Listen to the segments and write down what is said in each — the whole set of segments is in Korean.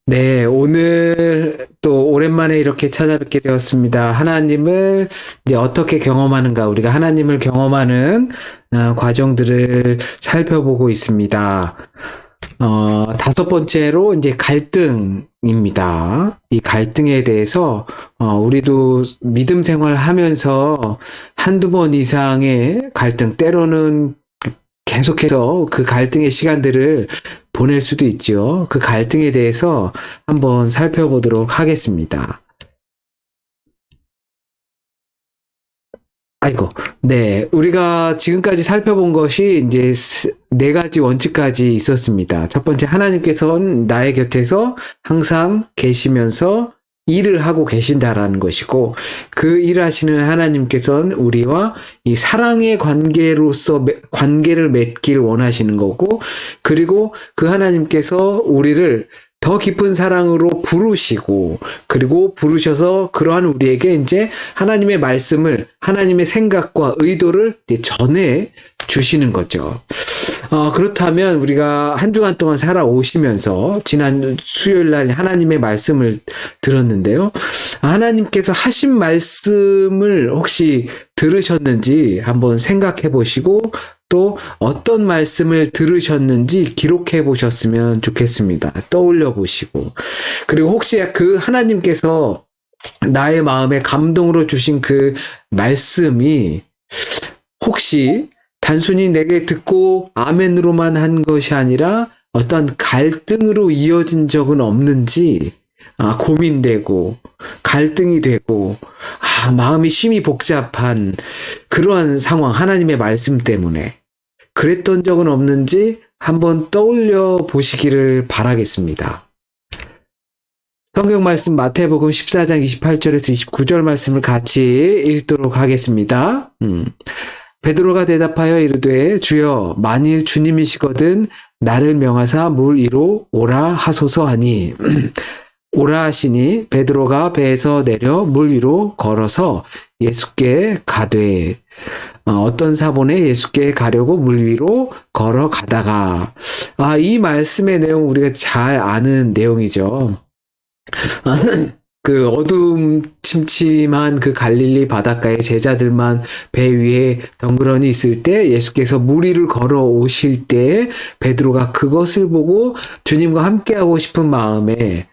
네, 오늘 또 오랜만에 이렇게 찾아뵙게 되었습니다. 하나님을 이제 어떻게 경험하는가, 우리가 하나님을 경험하는 과정들을 살펴보고 있습니다. 다섯 번째로 이제 갈등입니다. 이 갈등에 대해서 우리도 믿음 생활하면서 한두 번 이상의 갈등, 때로는 계속해서 그 갈등의 시간들을 보낼 수도 있죠. 그 갈등에 대해서 한번 살펴보도록 하겠습니다. 아이고, 네. 우리가 지금까지 살펴본 것이 이제 네 가지 원칙까지 있었습니다. 첫 번째, 하나님께서는 나의 곁에서 항상 계시면서 일을 하고 계신다라는 것이고, 그 일하시는 하나님께서는 우리와 이 사랑의 관계로서 관계를 맺길 원하시는 거고, 그리고 그 하나님께서 우리를 더 깊은 사랑으로 부르시고, 그리고 부르셔서 그러한 우리에게 이제 하나님의 말씀을, 하나님의 생각과 의도를 이제 전해 주시는 거죠. 그렇다면 우리가 한 주간 동안 살아오시면서 지난 수요일 날 하나님의 말씀을 들었는데요. 하나님께서 하신 말씀을 혹시 들으셨는지 한번 생각해 보시고, 또 어떤 말씀을 들으셨는지 기록해 보셨으면 좋겠습니다. 떠올려 보시고. 그리고 혹시 그 하나님께서 나의 마음에 감동으로 주신 그 말씀이 혹시 단순히 내게 듣고 아멘으로만 한 것이 아니라 어떤 갈등으로 이어진 적은 없는지 고민되고 갈등이 되고 마음이 심히 복잡한 그러한 상황, 하나님의 말씀 때문에 그랬던 적은 없는지 한번 떠올려 보시기를 바라겠습니다. 성경 말씀 마태복음 14장 28절에서 29절 말씀을 같이 읽도록 하겠습니다. 베드로가 대답하여 이르되 주여 만일 주님이시거든 나를 명하사 물 위로 오라 하소서 하니 오라 하시니 베드로가 배에서 내려 물 위로 걸어서 예수께 가되 어떤 사본에 예수께 가려고 물 위로 걸어가다가 이 말씀의 내용 우리가 잘 아는 내용이죠. 그 어둠침침한 그 갈릴리 바닷가에 제자들만 배 위에 덩그러니 있을 때 예수께서 물 위를 걸어오실 때 베드로가 그것을 보고 주님과 함께하고 싶은 마음에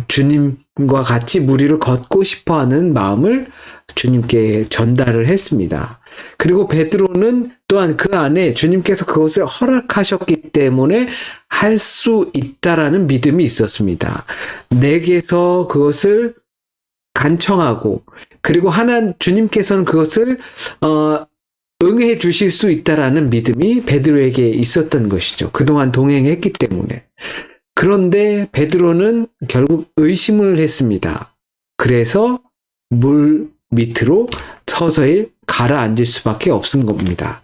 주님과 같이 물 위를 걷고 싶어하는 마음을 주님께 전달을 했습니다. 그리고 베드로는 또한 그 안에 주님께서 그것을 허락하셨기 때문에 할 수 있다라는 믿음이 있었습니다. 내게서 그것을 간청하고 그리고 주님께서는 그것을 응해 주실 수 있다라는 믿음이 베드로에게 있었던 것이죠. 그동안 동행했기 때문에. 그런데 베드로는 결국 의심을 했습니다. 그래서 물 밑으로 서서히 가라앉을 수밖에 없은 겁니다.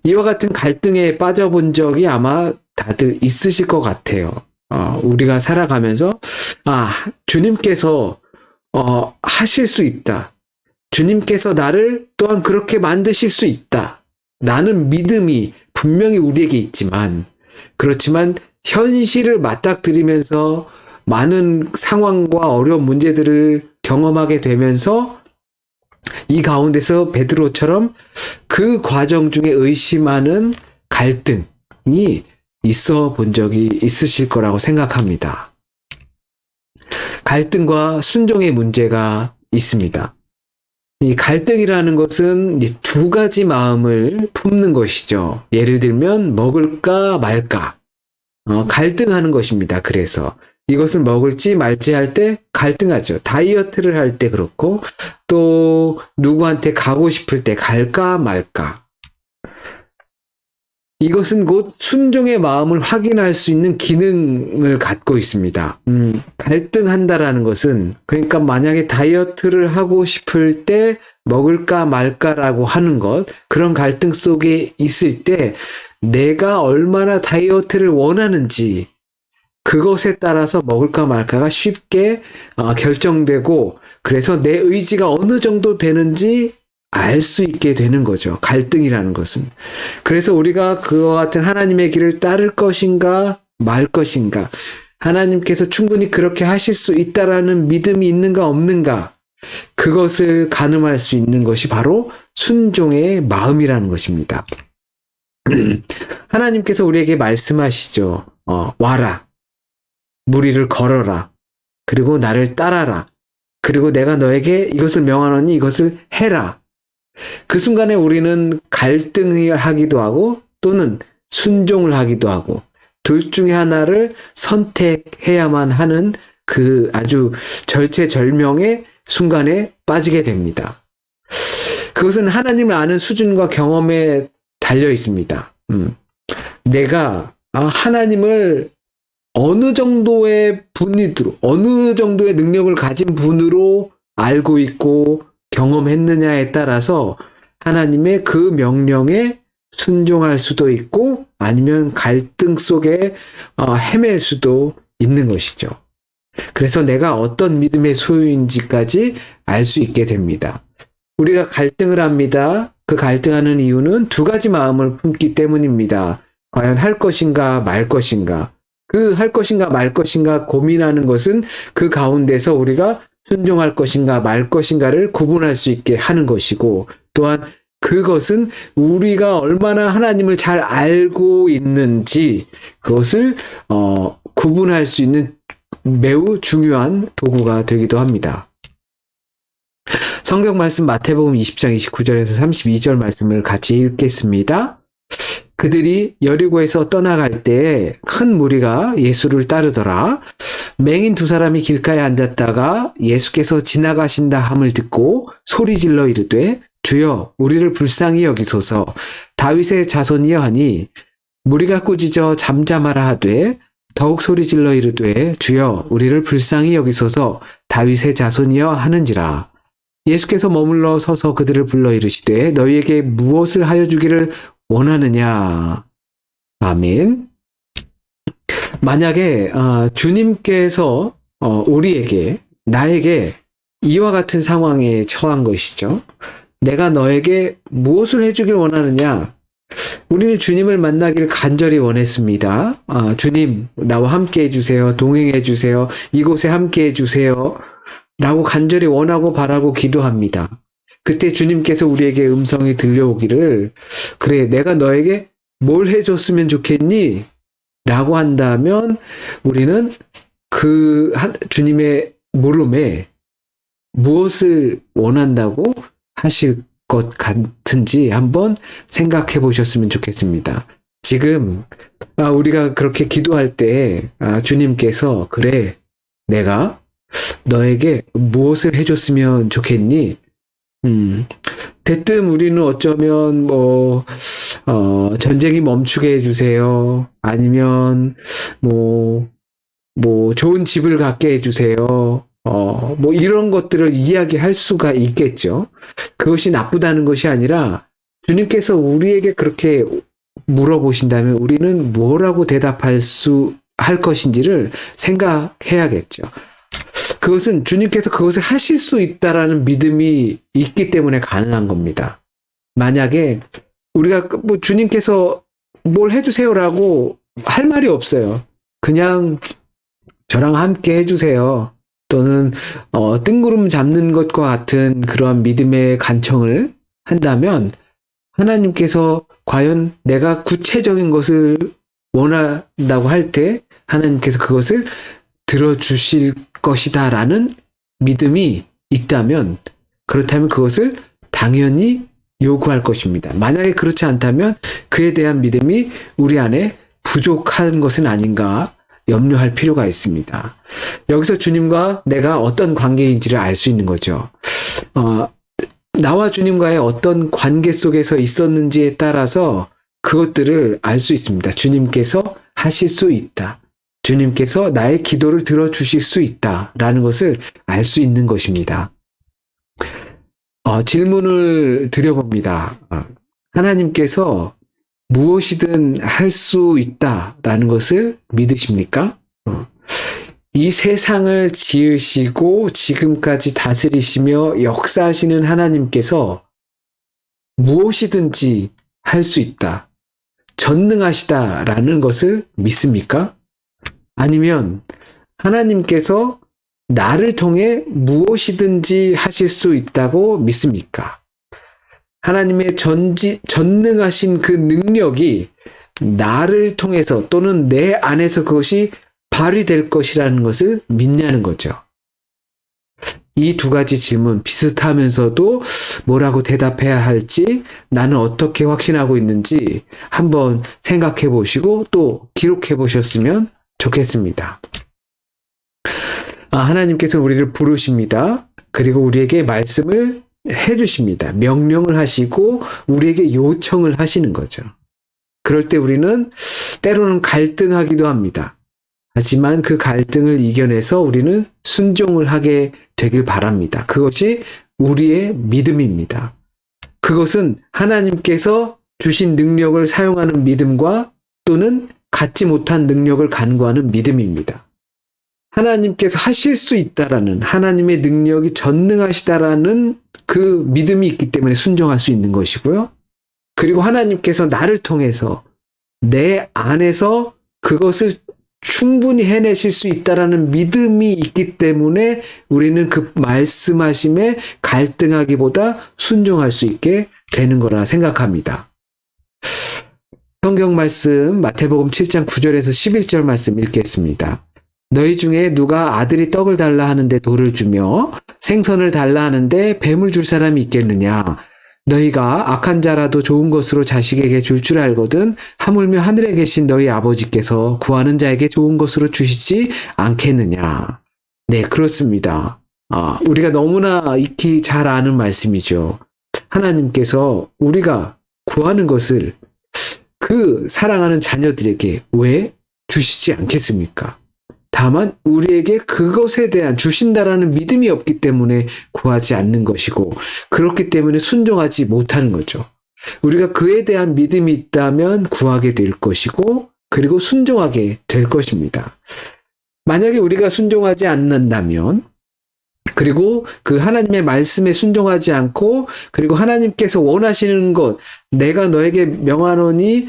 이와 같은 갈등에 빠져본 적이 아마 다들 있으실 것 같아요. 우리가 살아가면서 주님께서 하실 수 있다. 주님께서 나를 또한 그렇게 만드실 수 있다. 라는 믿음이 분명히 우리에게 있지만 그렇지만 현실을 맞닥뜨리면서 많은 상황과 어려운 문제들을 경험하게 되면서 이 가운데서 베드로처럼 그 과정 중에 의심하는 갈등이 있어 본 적이 있으실 거라고 생각합니다. 갈등과 순종의 문제가 있습니다. 이 갈등이라는 것은 두 가지 마음을 품는 것이죠. 예를 들면 먹을까 말까 갈등하는 것입니다. 그래서 이것을 먹을지 말지 할 때 갈등하죠. 다이어트를 할 때 그렇고 또 누구한테 가고 싶을 때 갈까 말까. 이것은 곧 순종의 마음을 확인할 수 있는 기능을 갖고 있습니다. 갈등한다라는 것은 그러니까 만약에 다이어트를 하고 싶을 때 먹을까 말까라고 하는 것, 그런 갈등 속에 있을 때 내가 얼마나 다이어트를 원하는지 그것에 따라서 먹을까 말까가 쉽게 결정되고 그래서 내 의지가 어느 정도 되는지 알 수 있게 되는 거죠. 갈등이라는 것은. 그래서 우리가 그와 같은 하나님의 길을 따를 것인가 말 것인가 하나님께서 충분히 그렇게 하실 수 있다라는 믿음이 있는가 없는가, 그것을 가늠할 수 있는 것이 바로 순종의 마음이라는 것입니다. 하나님께서 우리에게 말씀하시죠. 와라. 무리를 걸어라. 그리고 나를 따라라. 그리고 내가 너에게 이것을 명하노니 이것을 해라. 그 순간에 우리는 갈등을 하기도 하고 또는 순종을 하기도 하고 둘 중에 하나를 선택해야만 하는 그 아주 절체절명의 순간에 빠지게 됩니다. 그것은 하나님을 아는 수준과 경험에 달려 있습니다. 내가 하나님을 어느 정도의 분위기로, 어느 정도의 능력을 가진 분으로 알고 있고 경험했느냐에 따라서 하나님의 그 명령에 순종할 수도 있고 아니면 갈등 속에 헤맬 수도 있는 것이죠. 그래서 내가 어떤 믿음의 소유인지까지 알 수 있게 됩니다. 우리가 갈등을 합니다. 그 갈등하는 이유는 두 가지 마음을 품기 때문입니다. 과연 할 것인가 말 것인가. 그 할 것인가 말 것인가 고민하는 것은 그 가운데서 우리가 순종할 것인가 말 것인가를 구분할 수 있게 하는 것이고, 또한 그것은 우리가 얼마나 하나님을 잘 알고 있는지 그것을 구분할 수 있는 매우 중요한 도구가 되기도 합니다. 성경 말씀 마태복음 20장 29절에서 32절 말씀을 같이 읽겠습니다. 그들이 여리고에서 떠나갈 때에 큰 무리가 예수를 따르더라. 맹인 두 사람이 길가에 앉았다가 예수께서 지나가신다 함을 듣고 소리질러 이르되 주여 우리를 불쌍히 여기소서. 다윗의 자손이여 하니 무리가 꾸짖어 잠잠하라 하되 더욱 소리질러 이르되 주여 우리를 불쌍히 여기소서. 다윗의 자손이여 하는지라. 예수께서 머물러 서서 그들을 불러 이르시되 너희에게 무엇을 하여 주기를 원하느냐. 아멘. 만약에 주님께서 우리에게, 나에게 이와 같은 상황에 처한 것이죠. 내가 너에게 무엇을 해주길 원하느냐. 우리는 주님을 만나길 간절히 원했습니다. 주님, 나와 함께 해주세요. 동행해주세요. 이곳에 함께 해주세요. 라고 간절히 원하고 바라고 기도합니다. 그때 주님께서 우리에게 음성이 들려오기를, 그래, 내가 너에게 뭘 해줬으면 좋겠니? 라고 한다면 우리는 그 주님의 물음에 무엇을 원한다고 하실 것 같은지 한번 생각해 보셨으면 좋겠습니다. 지금 우리가 그렇게 기도할 때 주님께서 그래, 내가 너에게 무엇을 해줬으면 좋겠니? 대뜸 우리는 어쩌면 전쟁이 멈추게 해주세요. 아니면 좋은 집을 갖게 해주세요. 이런 것들을 이야기할 수가 있겠죠. 그것이 나쁘다는 것이 아니라 주님께서 우리에게 그렇게 물어보신다면 우리는 뭐라고 할 것인지를 생각해야겠죠. 그것은 주님께서 그것을 하실 수 있다라는 믿음이 있기 때문에 가능한 겁니다. 만약에 우리가 주님께서 뭘 해주세요라고 할 말이 없어요. 그냥 저랑 함께 해주세요. 또는 뜬구름 잡는 것과 같은 그러한 믿음의 간청을 한다면 하나님께서 과연 내가 구체적인 것을 원한다고 할 때 하나님께서 그것을 들어주실 것이다 라는 믿음이 있다면, 그렇다면 그것을 당연히 요구할 것입니다. 만약에 그렇지 않다면 그에 대한 믿음이 우리 안에 부족한 것은 아닌가 염려할 필요가 있습니다. 여기서 주님과 내가 어떤 관계인지를 알 수 있는 거죠. 나와 주님과의 어떤 관계 속에서 있었는지에 따라서 그것들을 알 수 있습니다. 주님께서 하실 수 있다. 주님께서 나의 기도를 들어주실 수 있다라는 것을 알 수 있는 것입니다. 질문을 드려봅니다. 하나님께서 무엇이든 할 수 있다라는 것을 믿으십니까? 이 세상을 지으시고 지금까지 다스리시며 역사하시는 하나님께서 무엇이든지 할 수 있다, 전능하시다라는 것을 믿습니까? 아니면 하나님께서 나를 통해 무엇이든지 하실 수 있다고 믿습니까? 하나님의 전능하신 그 능력이 나를 통해서 또는 내 안에서 그것이 발휘될 것이라는 것을 믿냐는 거죠. 이 두 가지 질문 비슷하면서도 뭐라고 대답해야 할지, 나는 어떻게 확신하고 있는지 한번 생각해 보시고 또 기록해 보셨으면 좋겠습니다. 하나님께서 우리를 부르십니다. 그리고 우리에게 말씀을 해주십니다. 명령을 하시고 우리에게 요청을 하시는 거죠. 그럴 때 우리는 때로는 갈등하기도 합니다. 하지만 그 갈등을 이겨내서 우리는 순종을 하게 되길 바랍니다. 그것이 우리의 믿음입니다. 그것은 하나님께서 주신 능력을 사용하는 믿음과 또는 갖지 못한 능력을 간구하는 믿음입니다. 하나님께서 하실 수 있다라는, 하나님의 능력이 전능하시다라는 그 믿음이 있기 때문에 순종할 수 있는 것이고요. 그리고 하나님께서 나를 통해서 내 안에서 그것을 충분히 해내실 수 있다라는 믿음이 있기 때문에 우리는 그 말씀하심에 갈등하기보다 순종할 수 있게 되는 거라 생각합니다. 성경 말씀 마태복음 7장 9절에서 11절 말씀 읽겠습니다. 너희 중에 누가 아들이 떡을 달라 하는데 돌을 주며 생선을 달라 하는데 뱀을 줄 사람이 있겠느냐? 너희가 악한 자라도 좋은 것으로 자식에게 줄 줄 알거든 하물며 하늘에 계신 너희 아버지께서 구하는 자에게 좋은 것으로 주시지 않겠느냐. 네, 그렇습니다. 우리가 너무나 익히 잘 아는 말씀이죠. 하나님께서 우리가 구하는 것을 그 사랑하는 자녀들에게 왜 주시지 않겠습니까? 다만 우리에게 그것에 대한 주신다라는 믿음이 없기 때문에 구하지 않는 것이고, 그렇기 때문에 순종하지 못하는 거죠. 우리가 그에 대한 믿음이 있다면 구하게 될 것이고, 그리고 순종하게 될 것입니다. 만약에 우리가 순종하지 않는다면, 그리고 그 하나님의 말씀에 순종하지 않고, 그리고 하나님께서 원하시는 것, 내가 너에게 명하노니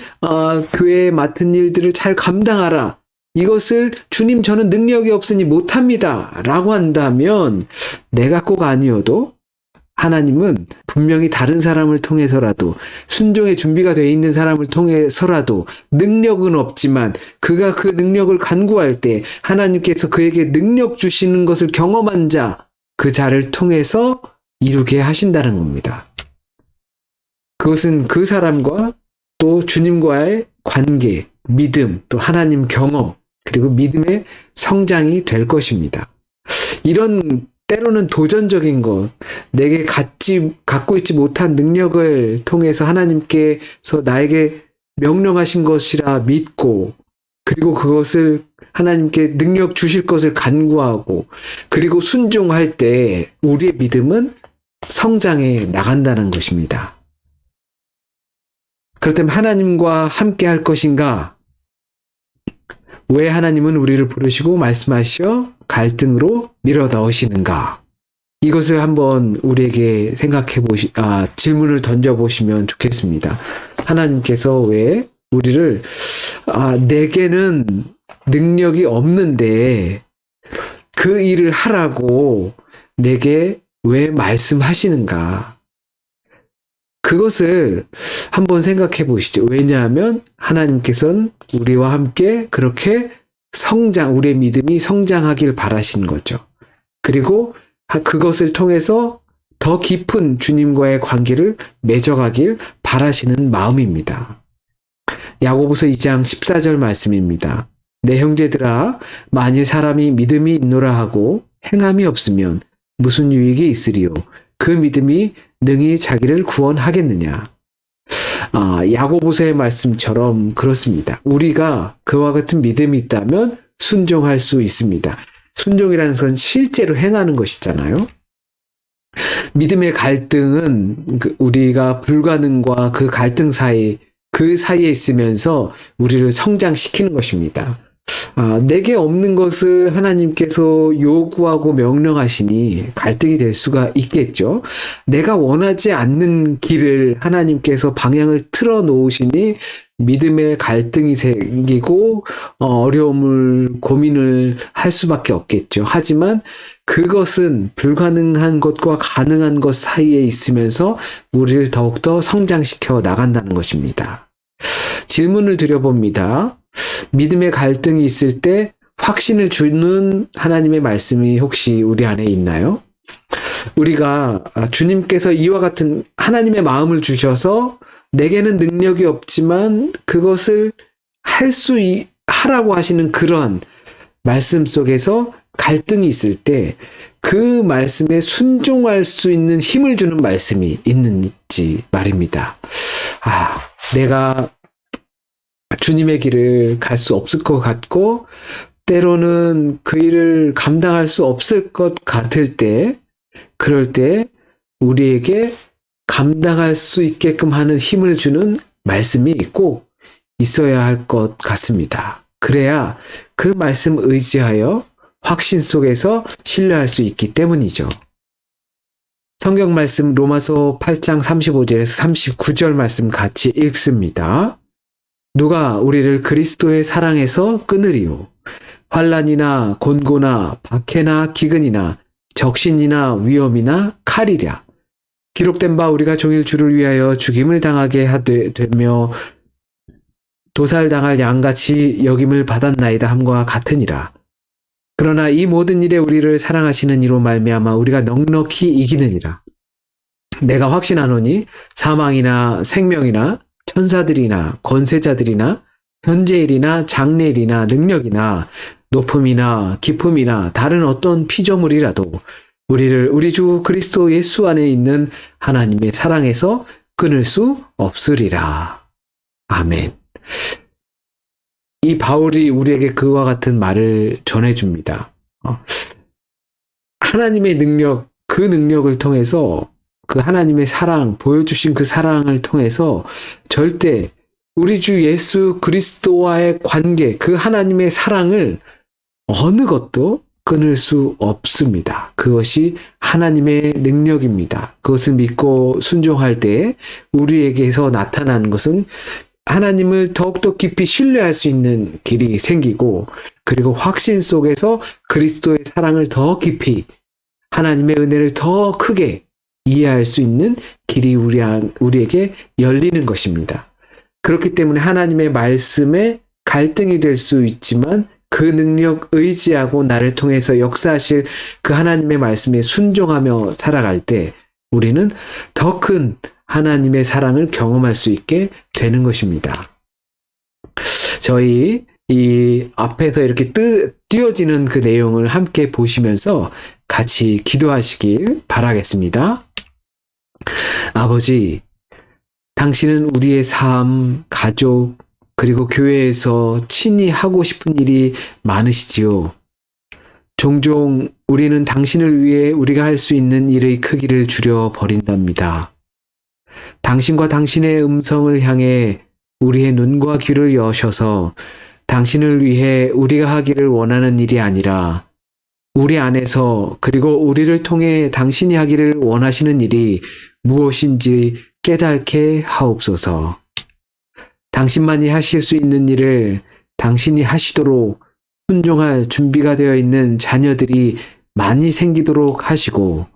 교회에 맡은 일들을 잘 감당하라, 이것을 주님 저는 능력이 없으니 못합니다 라고 한다면, 내가 꼭 아니어도 하나님은 분명히 다른 사람을 통해서라도, 순종의 준비가 되어 있는 사람을 통해서라도, 능력은 없지만 그가 그 능력을 간구할 때 하나님께서 그에게 능력 주시는 것을 경험한 자, 그 자를 통해서 이루게 하신다는 겁니다. 그것은 그 사람과 또 주님과의 관계, 믿음, 또 하나님 경험, 그리고 믿음의 성장이 될 것입니다. 이런 때로는 도전적인 것, 내게 갖고 있지 못한 능력을 통해서 하나님께서 나에게 명령하신 것이라 믿고, 그리고 그것을 하나님께 능력 주실 것을 간구하고, 그리고 순종할 때 우리의 믿음은 성장해 나간다는 것입니다. 그렇다면 하나님과 함께 할 것인가? 왜 하나님은 우리를 부르시고 말씀하시어 갈등으로 밀어 넣으시는가? 이것을 한번 우리에게 질문을 던져보시면 좋겠습니다. 하나님께서 왜 우리를, 내게는 능력이 없는데 그 일을 하라고 내게 왜 말씀하시는가? 그것을 한번 생각해 보시죠. 왜냐하면 하나님께서는 우리와 함께 그렇게 우리의 믿음이 성장하길 바라시는 거죠. 그리고 그것을 통해서 더 깊은 주님과의 관계를 맺어가길 바라시는 마음입니다. 야고보서 2장 14절 말씀입니다. 내 형제들아, 만일 사람이 믿음이 있노라 하고 행함이 없으면 무슨 유익이 있으리요? 그 믿음이 능히 자기를 구원하겠느냐? 야고보서의 말씀처럼 그렇습니다. 우리가 그와 같은 믿음이 있다면 순종할 수 있습니다. 순종이라는 것은 실제로 행하는 것이잖아요. 믿음의 갈등은 우리가 불가능과 그 갈등 그 사이에 있으면서 우리를 성장시키는 것입니다. 내게 없는 것을 하나님께서 요구하고 명령하시니 갈등이 될 수가 있겠죠. 내가 원하지 않는 길을 하나님께서 방향을 틀어 놓으시니 믿음의 갈등이 생기고 어려움을 고민을 할 수밖에 없겠죠. 하지만 그것은 불가능한 것과 가능한 것 사이에 있으면서 우리를 더욱더 성장시켜 나간다는 것입니다. 질문을 드려봅니다. 믿음의 갈등이 있을 때 확신을 주는 하나님의 말씀이 혹시 우리 안에 있나요? 우리가 주님께서 이와 같은 하나님의 마음을 주셔서 내게는 능력이 없지만 그것을 하라고 하시는 그런 말씀 속에서 갈등이 있을 때 그 말씀에 순종할 수 있는 힘을 주는 말씀이 있는지 말입니다. 내가 주님의 길을 갈 수 없을 것 같고 때로는 그 일을 감당할 수 없을 것 같을 때, 그럴 때 우리에게 감당할 수 있게끔 하는 힘을 주는 말씀이 꼭 있어야 할 것 같습니다. 그래야 그 말씀 의지하여 확신 속에서 신뢰할 수 있기 때문이죠. 성경 말씀 로마서 8장 35절에서 39절 말씀 같이 읽습니다. 누가 우리를 그리스도의 사랑에서 끊으리요? 환난이나 곤고나 박해나 기근이나 적신이나 위험이나 칼이랴. 기록된 바 우리가 종일 주를 위하여 죽임을 당하게 되며 도살당할 양같이 여김을 받았나이다 함과 같으니라. 그러나 이 모든 일에 우리를 사랑하시는 이로 말미암아 우리가 넉넉히 이기느니라. 내가 확신하노니 사망이나 생명이나 천사들이나 권세자들이나 현재일이나 장래일이나 능력이나 높음이나 깊음이나 다른 어떤 피조물이라도 우리를 우리 주 그리스도 예수 안에 있는 하나님의 사랑에서 끊을 수 없으리라. 아멘. 이 바울이 우리에게 그와 같은 말을 전해줍니다. 하나님의 능력, 그 능력을 통해서 그 하나님의 사랑, 보여주신 그 사랑을 통해서 절대 우리 주 예수 그리스도와의 관계, 그 하나님의 사랑을 어느 것도 끊을 수 없습니다. 그것이 하나님의 능력입니다. 그것을 믿고 순종할 때 우리에게서 나타나는 것은 하나님을 더욱더 깊이 신뢰할 수 있는 길이 생기고, 그리고 확신 속에서 그리스도의 사랑을 더 깊이, 하나님의 은혜를 더 크게 이해할 수 있는 길이 우리에게 열리는 것입니다. 그렇기 때문에 하나님의 말씀에 갈등이 될 수 있지만 그 능력 의지하고 나를 통해서 역사하실 그 하나님의 말씀에 순종하며 살아갈 때 우리는 더 큰 하나님의 사랑을 경험할 수 있게 되는 것입니다. 저희 이 앞에서 이렇게 띄어지는 그 내용을 함께 보시면서 같이 기도하시길 바라겠습니다. 아버지, 당신은 우리의 삶, 가족, 그리고 교회에서 친히 하고 싶은 일이 많으시지요. 종종 우리는 당신을 위해 우리가 할 수 있는 일의 크기를 줄여버린답니다. 당신과 당신의 음성을 향해 우리의 눈과 귀를 여셔서 당신을 위해 우리가 하기를 원하는 일이 아니라 우리 안에서 그리고 우리를 통해 당신이 하기를 원하시는 일이 무엇인지 깨닫게 하옵소서. 당신만이 하실 수 있는 일을 당신이 하시도록 순종할 준비가 되어 있는 자녀들이 많이 생기도록 하시고,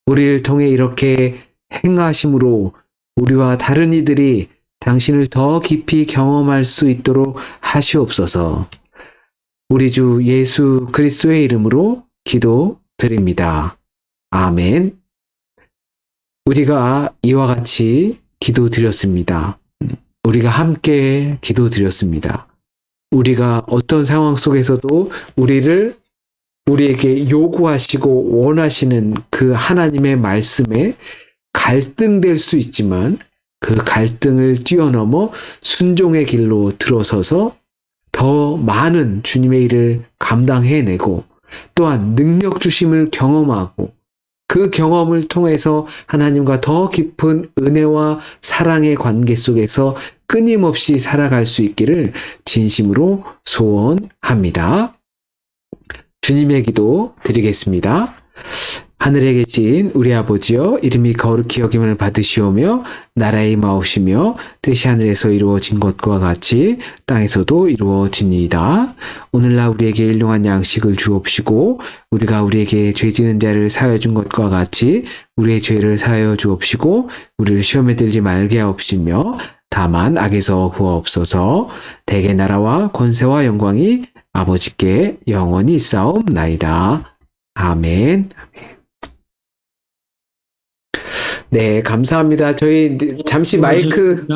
우리를 통해 이렇게 행하심으로 우리와 다른 이들이 당신을 더 깊이 경험할 수 있도록 하시옵소서. 우리 주 예수 그리스도의 이름으로 기도드립니다. 아멘. 우리가 이와 같이 기도드렸습니다. 우리가 함께 기도드렸습니다. 우리가 어떤 상황 속에서도 우리에게 요구하시고 원하시는 그 하나님의 말씀에 갈등될 수 있지만 그 갈등을 뛰어넘어 순종의 길로 들어서서 더 많은 주님의 일을 감당해내고 또한 능력 주심을 경험하고 그 경험을 통해서 하나님과 더 깊은 은혜와 사랑의 관계 속에서 끊임없이 살아갈 수 있기를 진심으로 소원합니다. 주님의 기도 드리겠습니다. 하늘에 계신 우리 아버지여, 이름이 거룩히 여김을 받으시오며 나라의 임하옵시며 뜻이 하늘에서 이루어진 것과 같이 땅에서도 이루어지니이다. 오늘날 우리에게 일용할 양식을 주옵시고 우리가 우리에게 죄 지은 자를 사하여 준 것과 같이 우리의 죄를 사하여 주옵시고 우리를 시험에 들지 말게 하옵시며 다만 악에서 구하옵소서. 대개 나라와 권세와 영광이 아버지께 영원히 있사옵나이다. 아멘. 네, 감사합니다. 저희 잠시 마이크